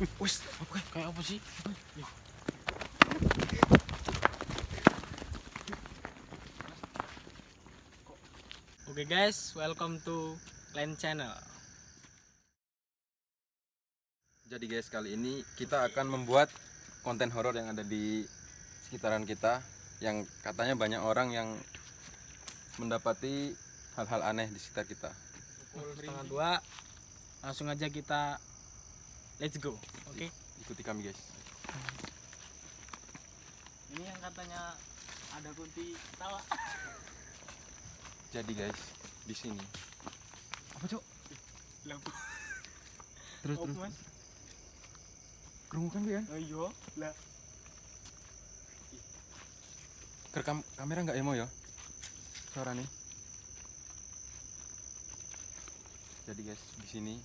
Wis, apa kayak apa sih? Oke guys, welcome to Land Channel. Jadi guys, kali ini kita akan membuat konten horor yang ada di sekitaran kita, yang katanya banyak orang yang mendapati hal-hal aneh di sekitar kita. Pukul 1:30, langsung aja kita let's go. Oke. Ikuti kami guys. Ini yang katanya ada kunti tawa. Jadi guys, di sini. Apa cok? Lampu. Terus Oh, terus. Mas. Kerungukan gue kan? Oh iya, lah. Kerekam kamera nggak ya mau ya? Suara nih. Jadi guys, di sini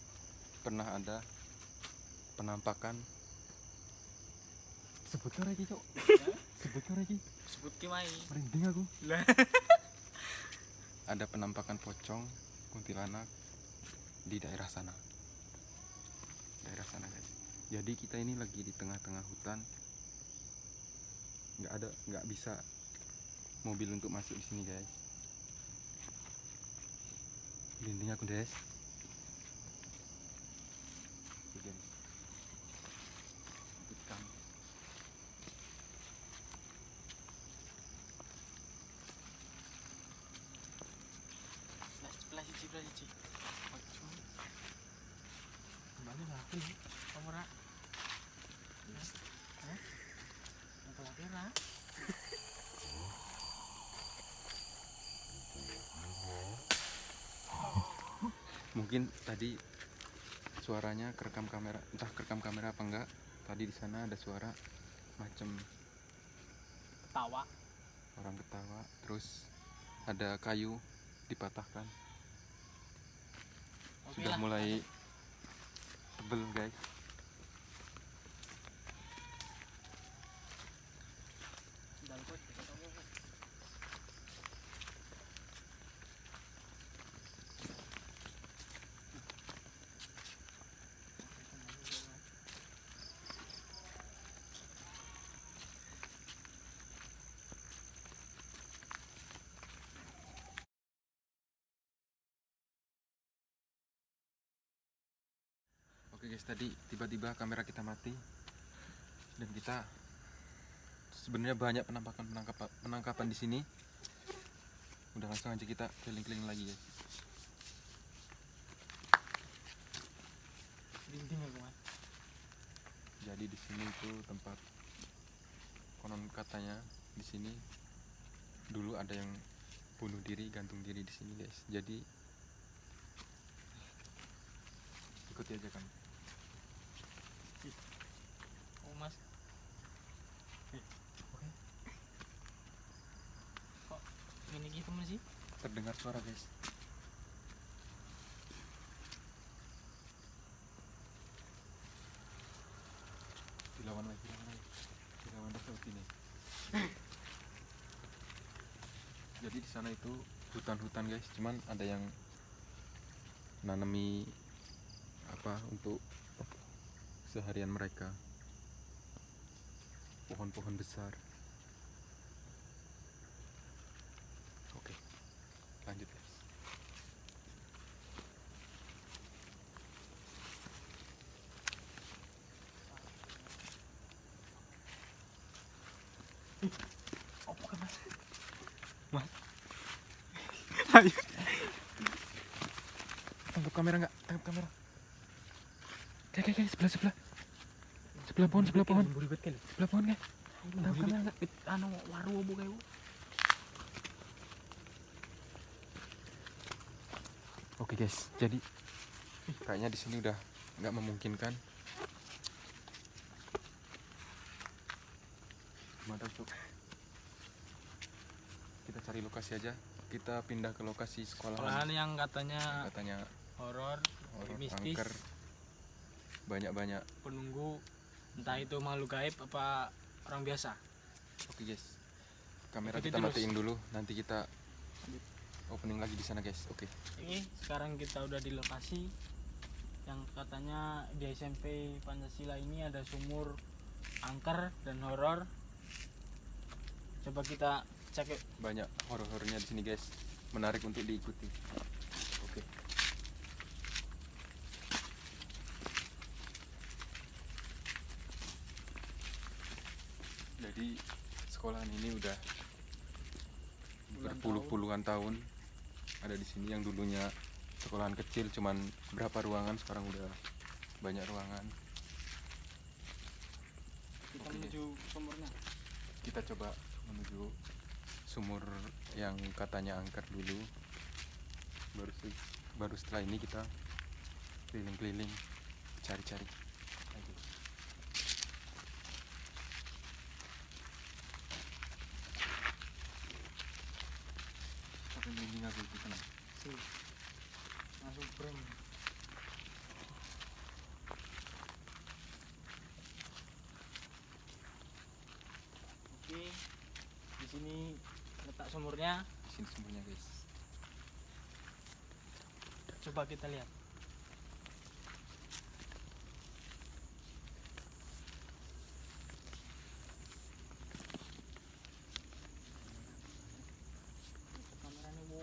pernah ada penampakan. Sebut lagi cok. Sebut lagi. Sebut ki mai. Merinding aku. Lah. Ada penampakan pocong kuntilanak di daerah sana. Daerah sana guys. Jadi kita ini lagi di tengah-tengah hutan. Nggak bisa mobil untuk masuk di sini guys. Merinding aku guys. Oke, guys. Ikut kami. Sebelah siji. Kembali lagi nih, kamera. Hah? Apa lagi lah? Mungkin tadi suaranya kerekam kamera, entah kerekam kamera apa enggak. Tadi di sana ada suara macam Tawa. orang ketawa, terus ada kayu dipatahkan. Oke Sudah lah, mulai tebel guys. Oke guys, tadi tiba-tiba kamera kita mati dan kita sebenarnya banyak penangkapan di sini. Udah langsung aja kita keliling-keliling lagi guys. Dinding aku mas. Jadi di sini itu tempat, konon katanya di sini dulu ada yang bunuh diri, gantung diri di sini guys. Jadi ikuti aja kan. Oh mas. Oke. Kok ini gitu mas sih? Terdengar suara guys. Dilawan lagi. Dilawan terus ini. Jadi di sana itu hutan-hutan guys, cuman ada yang nanami apa untuk seharian mereka. Pohon-pohon besar. Oke, lanjut guys. Apa kan mas? Mas, Ayo. tangkap kamera nggak? Tangkap kamera. Kayak sebelah. Sebelah pohon. Sebelah pohon kayak. Tangkap kamera nggak? Anu waru apa kayak? Oke guys, jadi kayaknya di sini udah nggak memungkinkan. Mantap cuk. Kita cari lokasi aja. Kita pindah ke lokasi Sekolahan sekolahan. yang katanya horor, Horor, mistis, angker, banyak. penunggu, entah itu makhluk gaib apa orang biasa. Oke guys, kamera Ikuti kita terus. matiin dulu. Nanti kita opening lagi di sana guys. Oke. Ini sekarang kita udah di lokasi yang katanya di SMP Pancasila ini ada sumur angker dan horor. Coba kita cek yuk. Banyak horor-horornya di sini guys, menarik untuk diikuti. Oke. Jadi sekolahan ini udah berpuluh-puluhan tahun ada di sini. Yang dulunya sekolahan kecil cuman berapa ruangan, sekarang udah banyak ruangan. Kita Oke, menuju sumurnya. Kita coba menuju sumur yang katanya angker dulu. Baru setelah ini kita keliling-keliling cari-cari lagi. Tapi merinding aku itu tenang. Langsung brem. Oke, di sini letak sumurnya. Di sini sumbernya guys. Coba kita lihat. Kameranya Bu.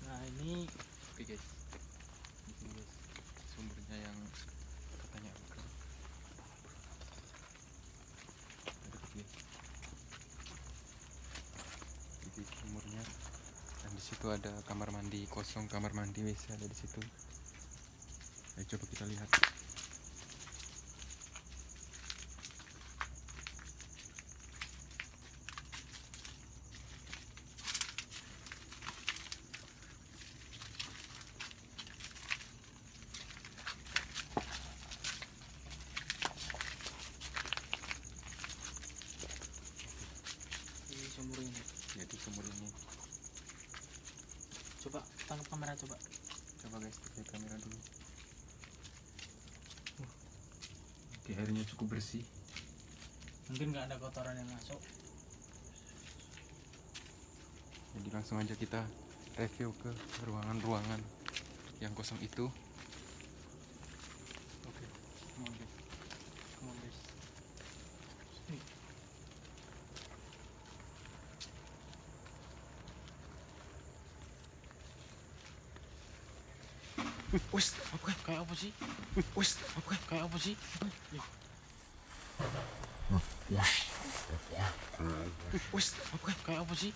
Nah ini Oke guys, di sini guys sumbernya yang katanya angker. Ada guys. Jadi sumurnya, dan di situ ada kamar mandi kosong, kamar mandi WC ada di situ. Ayo coba kita lihat. di sumur ini. Jadi sumur ini, Coba tangkap kamera coba. coba guys pakai kamera dulu. Oke, airnya cukup bersih. Mungkin nggak ada kotoran yang masuk. Jadi langsung aja kita review ke ruangan-ruangan yang kosong itu. Oke, Come on guys. Come on guys. Wis, Oke, kayak apa sih? wis. Oke, kayak apa sih? Wis, Oke, kayak apa sih?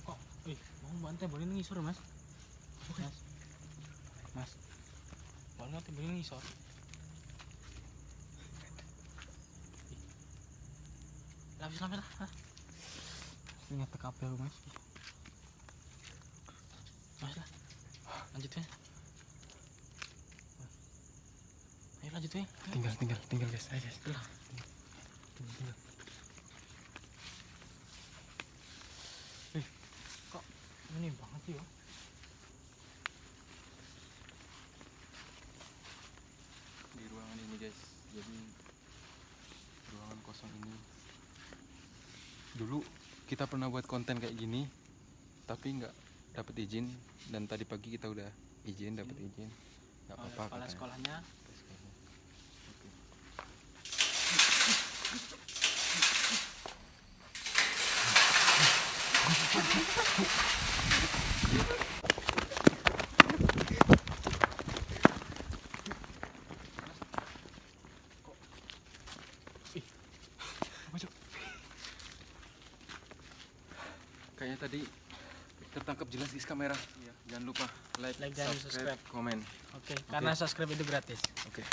Kok, mau bantai boleh ngisor mas? Mas, mas, boleh nanti boleh ngisor? Lapis lah. Ingat kabel mas. Mas lah, lanjut ya. Ayo lanjut ya. tinggal guys, ayo guys. Lah. Kok ini banget sih ya? Di ruangan ini guys, jadi ruangan kosong ini dulu kita pernah buat konten kayak gini tapi nggak dapet izin, dan tadi pagi kita udah izin, dapet izin, nggak Oleh apa-apa kepala katanya. sekolahnya. Oke. Kayaknya tadi tertangkap jelas di kamera. Jangan lupa like Like dan subscribe, komen. Oke, karena subscribe itu gratis. Oke.